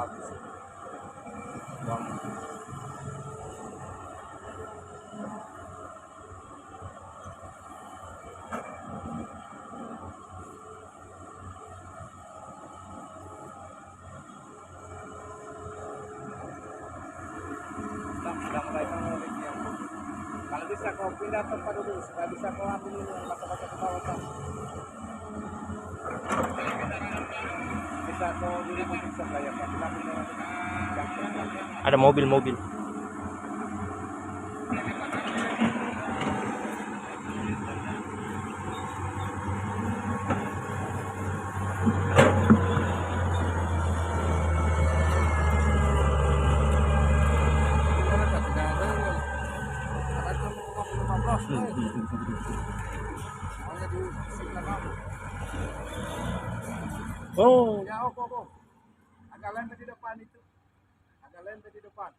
habis. Bang. Sudah mulai menguliknya. Kalau bisa kau pindah tempat dulu, supaya bisa kau ambil ini yang masa-masa ke bawah kan. Bisa kau dulu memeriksa layar, tapi ambil yang Ada mobil-mobil. Oh, ya, agak lain di depan itu, agak lain di depan.